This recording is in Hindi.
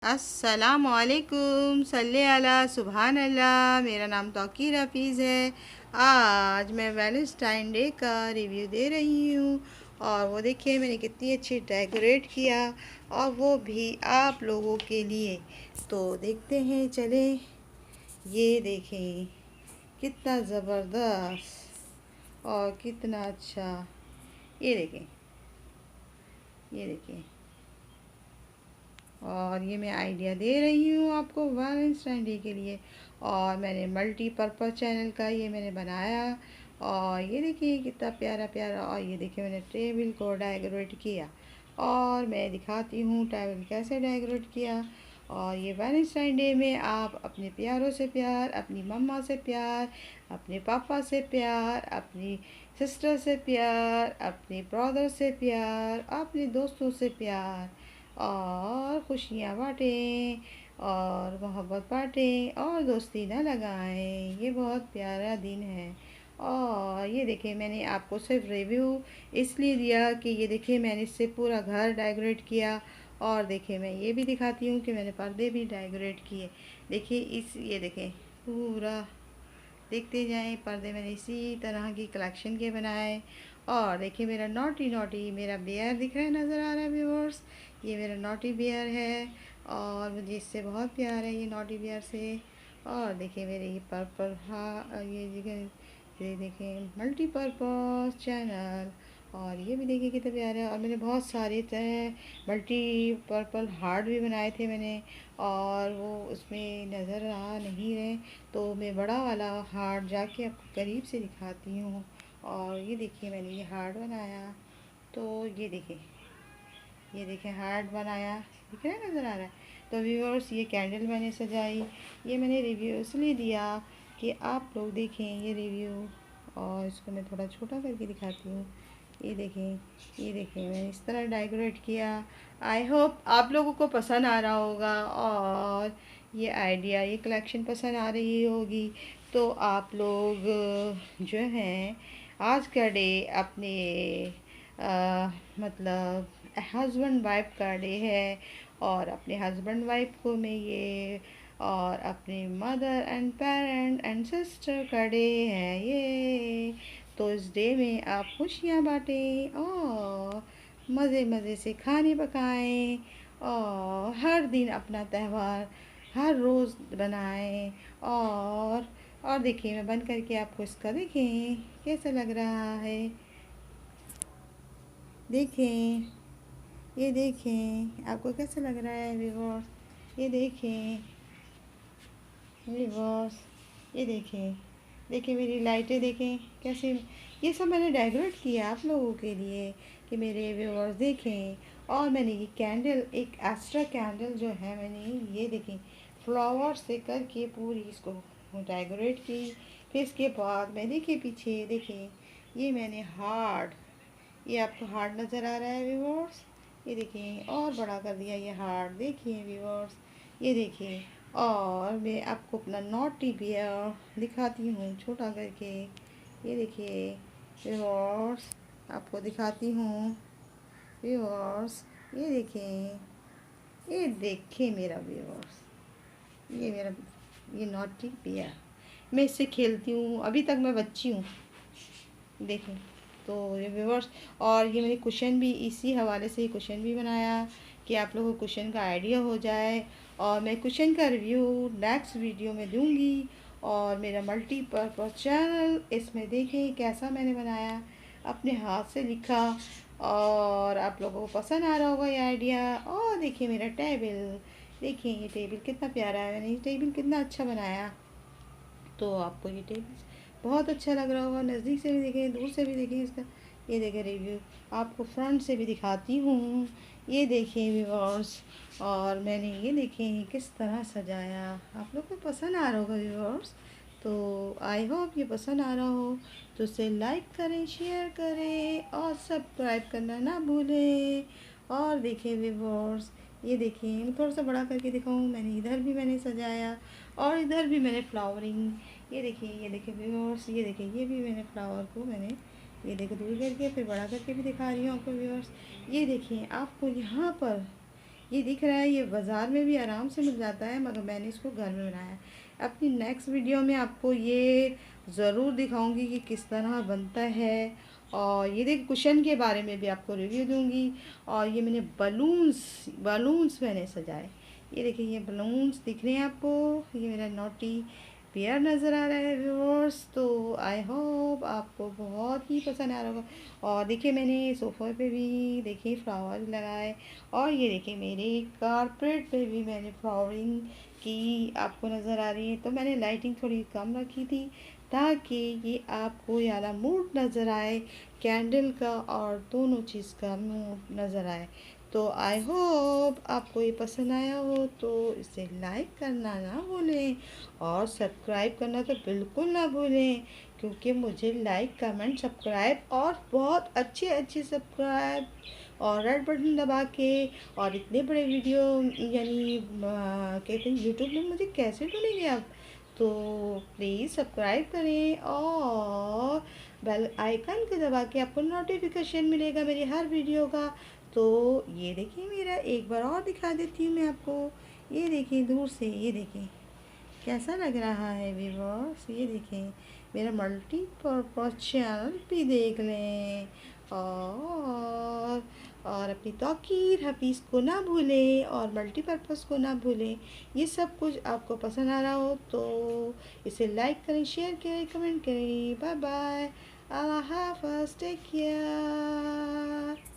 अस्सलामुअलैकुम सल्ले अला सुभान अल्लाह। मेरा नाम तौकीर हफीज़ है। आज मैं वैलेंटाइन डे का रिव्यू दे रही हूँ। और वो देखिए मैंने कितनी अच्छी डेकोरेट किया, और वो भी आप लोगों के लिए। तो देखते हैं, चले। ये देखें कितना ज़बरदस्त और कितना अच्छा। ये देखें, ये देखें। और ये मैं आइडिया दे रही हूँ आपको वैलेंटाइन डे के लिए। और मैंने मल्टीपर्पज़ चैनल का ये मैंने बनाया। और ये देखिए कितना प्यारा प्यारा। और ये देखिए मैंने टेबल को डेकोरेट किया। और मैं दिखाती हूँ टेबल कैसे डेकोरेट किया। और ये वैलेंटाइन डे में आप अपने प्यारों से प्यार, अपनी मम्मा से प्यार, अपने पापा से प्यार, अपनी सिस्टर से प्यार, अपने ब्रदर से प्यार, अपने दोस्तों से प्यार, और खुशियाँ बाँटें और मोहब्बत बाँटें और दोस्ती न लगाएं। ये बहुत प्यारा दिन है। और ये देखिए मैंने आपको सिर्फ रिव्यू इसलिए दिया कि ये देखिए मैंने इससे पूरा घर डेकोरेट किया। और देखिए मैं ये भी दिखाती हूँ कि मैंने पर्दे भी डेकोरेट किए। देखिए ये देखें पूरा, देखते जाएं। पर्दे मैंने इसी तरह की कलेक्शन के बनाए। और देखिए मेरा नॉटी नॉटी मेरा बेयर दिख रहा है, नज़र आ रहा है व्यूअर्स। ये मेरा नॉटी बेयर है और मुझे इससे बहुत प्यार है, ये नॉटी बेयर से। और देखिए मेरे ये पर्पल, हाँ ये जगह, ये देखें मल्टीपर्पज़ चैनल। और ये भी देखिए कितना प्यारा है। और मैंने बहुत सारे तरह मल्टीपर्पल हार्ट भी बनाए थे मैंने, और वो उसमें नज़र आ नहीं रहे, तो मैं बड़ा वाला हार्ट जाके आपको करीब से दिखाती हूँ। और ये देखिए मैंने ये हार्ट बनाया। तो ये देखें हार्ट बनाया, दिख रहा है, नज़र आ रहा है। तो व्यूअर्स ये कैंडल मैंने सजाई। ये मैंने रिव्यू इसलिए दिया कि आप लोग देखें ये रिव्यू। और इसको मैं थोड़ा छोटा करके दिखाती हूँ। ये देखें, ये देखें मैंने इस तरह डेकोरेट किया। आई होप आप लोगों को पसंद आ रहा होगा, और ये आइडिया, ये कलेक्शन पसंद आ रही होगी। तो आप लोग जो हैं आज का डे अपने मतलब हस्बैंड वाइफ का डे है। और अपने हस्बैंड वाइफ को मैं ये, और अपने mother and parent and sister का डे है ये। तो इस डे में आप खुशियाँ बांटें और मज़े मज़े से खाने पकाएं, और हर दिन अपना त्यौहार हर रोज़ बनाएं। और देखिए मैं बंद करके आपको इसका देखें कैसा लग रहा है। देखें, ये देखें आपको कैसा लग रहा है व्यूअर्स। ये देखें व्यूअर्स, ये देखें, देखिए मेरी लाइटें देखें कैसे। ये सब मैंने डेकोरेट किया आप लोगों के लिए कि मेरे व्यूअर्स देखें। और मैंने ये कैंडल, एक एक्स्ट्रा कैंडल जो है मैंने ये देखें फ्लावर से करके पूरी इसको डेकोरेट की। फिर इसके बाद मैं देखिए पीछे देखें, ये मैंने हार्ट, ये आपको हार्ट नज़र आ रहा है व्यूअर्स। ये देखिए और बड़ा कर दिया ये हार्ट, देखिए व्यूअर्स, ये देखिए। और मैं आपको अपना नॉटी बियर दिखाती हूँ छोटा करके। ये देखिए व्यूअर्स, आपको दिखाती हूँ व्यूअर्स। ये देखें, ये देखें मेरा व्यूअर्स, ये मेरा, ये नॉटी बियर। मैं इससे खेलती हूँ, अभी तक मैं बच्ची हूँ, देखें। तो ये व्यूअर्स, और ये मैंने कुशन भी इसी हवाले से कुशन भी बनाया कि आप लोगों को कुशन का आइडिया हो जाए। और मैं कुशन का रिव्यू नेक्स्ट वीडियो में दूंगी। और मेरा मल्टीपर्पज़ चैनल, इसमें देखें कैसा मैंने बनाया, अपने हाथ से लिखा। और आप लोगों को पसंद आ रहा होगा ये आइडिया। और देखिए मेरा टेबल, देखिए ये टेबल कितना प्यारा है, मैंने ये टेबल कितना अच्छा बनाया। तो आपको ये टेबल बहुत अच्छा लग रहा होगा। नज़दीक से भी देखें, दूर से भी देखें इसका। ये देखें रिव्यू, आपको फ्रंट से भी दिखाती हूँ। ये देखें व्यूअर्स, और मैंने ये देखें किस तरह सजाया। आप लोग को पसंद आ रहा होगा व्यूअर्स। तो आई होप ये पसंद आ रहा हो। तो इसे लाइक करें, शेयर करें और सब्सक्राइब करना ना भूलें। और देखें व्यूअर्स, ये देखिए मैं थोड़ा सा बड़ा करके दिखाऊँ, मैंने इधर भी मैंने सजाया और इधर भी मैंने फ्लावरिंग। ये देखिए व्यूअर्स, ये देखिए ये भी मैंने फ्लावर को मैंने, ये देखो दूर करके फिर बड़ा करके भी दिखा रही हूँ आपको व्यूअर्स। ये देखिए आपको यहाँ पर ये दिख रहा है, ये बाज़ार में भी आराम से मिल जाता है, मगर मैंने इसको घर में बनाया है। अपनी नेक्स्ट वीडियो में आपको ये ज़रूर दिखाऊंगी कि किस तरह बनता है। और ये देखिए कुशन के बारे में भी आपको रिव्यू दूंगी। और ये मैंने बलून्स बलून्स मैंने सजाए। ये देखिए ये बलून्स दिख रहे हैं आपको, ये मेरा नोटी पेयर नज़र आ रहा है व्यूअर्स। तो आई होप आपको बहुत ही पसंद आ रहा होगा। और देखिए मैंने सोफ़े पे भी देखिए फ्लावर लगाए। और ये देखिए मेरे कारपेट पे भी मैंने फ्लावरिंग की, आपको नज़र आ रही है। तो मैंने लाइटिंग थोड़ी कम रखी थी ताकि ये आपको यारा मूड नज़र आए, कैंडल का और दोनों चीज़ का मूड नज़र आए। तो आई होप आपको ये पसंद आया हो, तो इसे लाइक करना ना भूलें और सब्सक्राइब करना तो बिल्कुल ना भूलें, क्योंकि मुझे लाइक कमेंट सब्सक्राइब और बहुत अच्छे अच्छे सब्सक्राइब और रेड बटन दबा के और इतने बड़े वीडियो यानी कहते हैं यूट्यूब में मुझे कैसे ढूंढेंगे आप। तो प्लीज़ सब्सक्राइब करें और बेल आइकन को दबा के आपको नोटिफिकेशन मिलेगा मेरी हर वीडियो का। तो ये देखिए मेरा एक बार और दिखा देती हूँ मैं आपको। ये देखिए दूर से, ये देखिए कैसा लग रहा है व्यूअर्स। ये देखें मेरा मल्टीपर्पज़ चैनल भी देख लें। और अपनी तौकीर हफीज़ को ना भूलें और मल्टीपर्पज़ को ना भूलें। ये सब कुछ आपको पसंद आ रहा हो तो इसे लाइक करें, शेयर करें, कमेंट करें। बाय बाय, अल्लाह हाफ़िज़, टेक केयर।